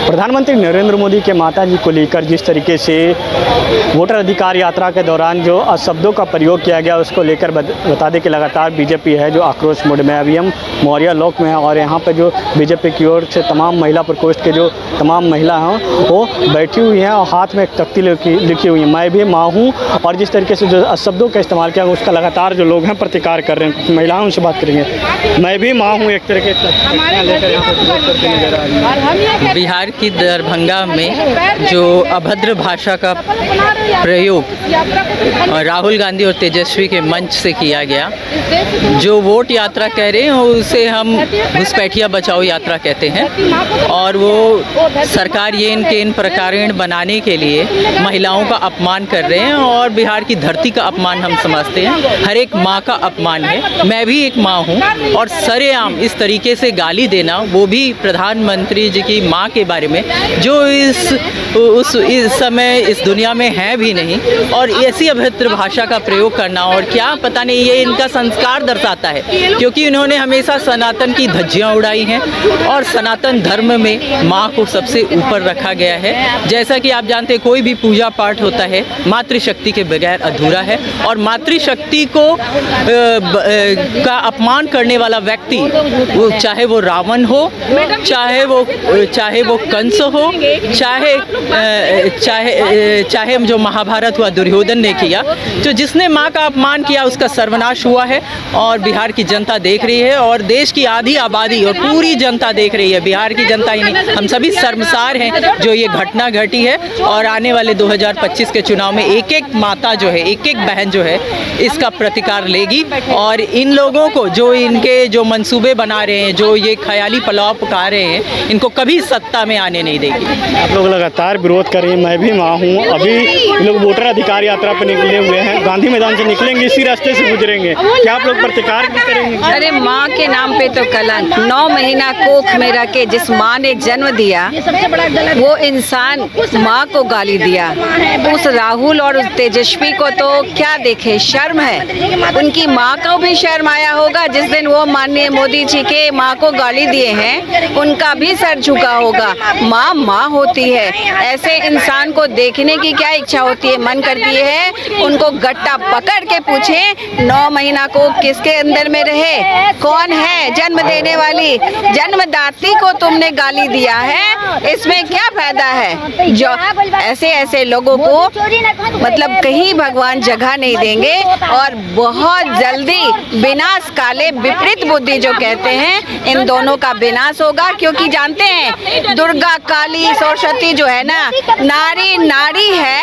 प्रधानमंत्री नरेंद्र मोदी के माताजी को लेकर जिस तरीके से वोटर अधिकार यात्रा के दौरान जो शब्दों का प्रयोग किया गया उसको लेकर बता दें कि लगातार बीजेपी है जो आक्रोश मोड में है। अभी हम मौर्या लॉक में है और यहाँ पे जो बीजेपी की ओर से तमाम महिला प्रकोष्ठ के जो तमाम महिला हैं वो बैठी हुई हैं और हाथ में एक तख्ती लिखी हुई है, मैं भी माँ हूँ। और जिस तरीके से जो शब्दों का इस्तेमाल किया उसका लगातार जो लोग हैं प्रतिकार कर रहे हैं। महिलाओं उनसे बात करेंगे। मैं भी माँ हूँ एक तरीके से लेकर यहाँ पर करते नजर आ रही है। बिहार की दरभंगा में जो अभद्र भाषा का प्रयोग राहुल गांधी और तेजस्वी के मंच से किया गया, जो वोट यात्रा कह रहे हैं उसे हम घुसपैठिया बचाओ यात्रा कहते हैं। और वो सरकार ये इनके इन प्रकारेण बनाने के लिए महिलाओं का अपमान कर रहे हैं और बिहार की धरती का अपमान हम समझते हैं। हर एक माँ का अपमान है। मैं भी एक माँ हूँ और सरेआम इस तरीके से गाली देना, वो भी प्रधानमंत्री जी की माँ के बारे में जो इस समय इस दुनिया में है भी नहीं, और ऐसी अभद्र भाषा का प्रयोग करना और क्या पता नहीं ये इनका संस्कार दर्शाता है, क्योंकि इन्होंने हमेशा सनातन की धज्जियाँ उड़ाई हैं और सनातन धर्म में माँ को सबसे ऊपर रखा गया है। जैसा कि आप जानते हैं कोई भी पूजा पाठ होता है मातृशक्ति के बगैर अधूरा है, और मातृशक्ति को का अपमान करने वाला व्यक्ति, वो चाहे वो रावण हो, चाहे वो कंस हो, चाहे जो महाभारत हुआ दुर्योधन ने किया, जो जिसने माँ का अपमान किया उसका सर्वनाश हुआ है। और बिहार की जनता देख रही है और देश की आधी आबादी और पूरी जनता देख रही है। बिहार की जनता ही नहीं, हम सभी शर्मसार हैं जो ये घटना घटी है। और आने वाले 2025 के चुनाव में एक एक माता जो है, एक एक बहन जो है इसका प्रतिकार लेगी। और इन लोगों को जो इनके जो मंसूबे बना रहे हैं, जो ये ख्याली पुलाव पका रहे हैं, इनको कभी सत्ता में आने नहीं देगी। आप लोग लगातार विरोध कर रहे हैं। मैं भी माँ हूँ। अभी लोग वोटर अधिकार यात्रा पर निकले हुए हैं, गांधी मैदान से निकलेंगे, इसी रास्ते से गुजरेंगे। क्या आप लोग प्रतिकार भी करेंगे? अरे माँ के नाम पे तो कलंक। 9 महीना कोख में रख के जिस माँ ने जन्म दिया वो इंसान माँ को गाली दिया। उस राहुल और उस तेजस्वी को तो क्या देखे, शर्म है। उनकी माँ को भी शर्म आया होगा जिस दिन वो माननीय मोदी जी के माँ को गाली दिए हैं, उनका भी सर झुका होगा। माँ माँ होती है। ऐसे इंसान को देखने की क्या इच्छा होती है, मन करती है उनको गट्टा पकड़ के पूछे 9 महीना को किसके अंदर में रहे, कौन है जन्म देने वाली, जन्मदात्री को तुमने गाली दिया है, इसमें क्या फायदा है। जो ऐसे लोगों को मतलब कहीं भगवान जगह नहीं देंगे और बहुत जल्दी विनाश काले विपरीत बुद्धि जो कहते हैं, इन दोनों का विनाश होगा। क्योंकि जानते हैं दुर्गा काली सरस्वती जो है ना, नारी नारी है,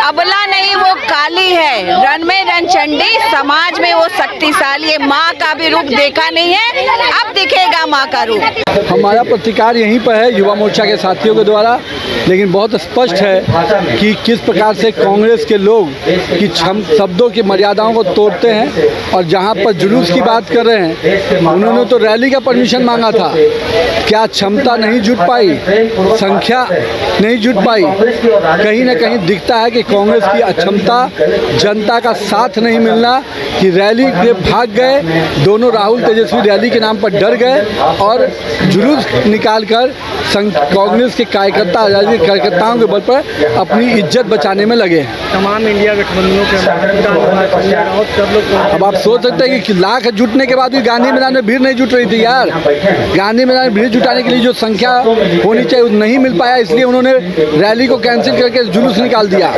अबला नहीं, वो काली है। रण में रणचंडी, समाज में वो शक्तिशाली है। माँ का भी रूप देखा नहीं है, अब दिखेगा माँ का रूप। हमारा प्रतिकार यहीं पर है युवा मोर्चा के साथियों के द्वारा, लेकिन बहुत स्पष्ट है कि किस प्रकार से कांग्रेस के लोग की शब्दों की मर्यादाओं को तोड़ते हैं। और जहां पर जुलूस की बात कर रहे हैं, उन्होंने तो रैली का परमिशन मांगा था। क्या क्षमता नहीं जुट पाई, संख्या नहीं जुट पाई। कहीं ना कहीं दिखता है कि कांग्रेस की अक्षमता, जनता का साथ नहीं मिलना, कि रैली के भाग गए दोनों। राहुल तेजस्वी रैली के नाम पर डर गए और जुलूस निकालकर कांग्रेस के कार्यकर्ताओं के बल पर अपनी इज्जत बचाने में लगे। तमाम इंडिया गठबंधनों के अब आप सोच सकते हैं कि लाख जुटने के बाद भी गांधी मैदान में भीड़ नहीं जुट रही थी यार। गांधी मैदान में भीड़ जुटाने के लिए जो संख्या होनी चाहिए नहीं मिल पाया, इसलिए उन्होंने रैली को कैंसिल करके जुलूस निकाल दिया।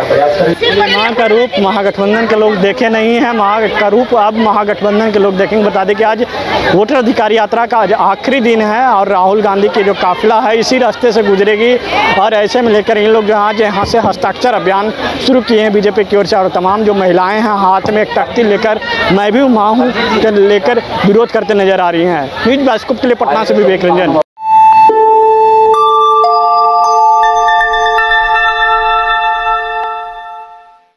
माँ का रूप महागठबंधन के लोग देखे नहीं है, माँ का रूप अब महागठबंधन के लोग देखेंगे। बता दें कि आज वोटर अधिकार यात्रा का आज आखिरी दिन है और राहुल गांधी की जो काफिला है इसी रास्ते से गुजरेगी। और ऐसे में लेकर इन लोग आज यहाँ से हस्ताक्षर अभियान शुरू किए हैं बीजेपी की ओर से। और तमाम जो महिलाएं हैं हाथ में एक तख्ती लेकर मैं भी माँ हूँ लेकर विरोध करते नजर आ रही हैं। न्यूज़ बास्कोप के लिए पटना से विवेक रंजन।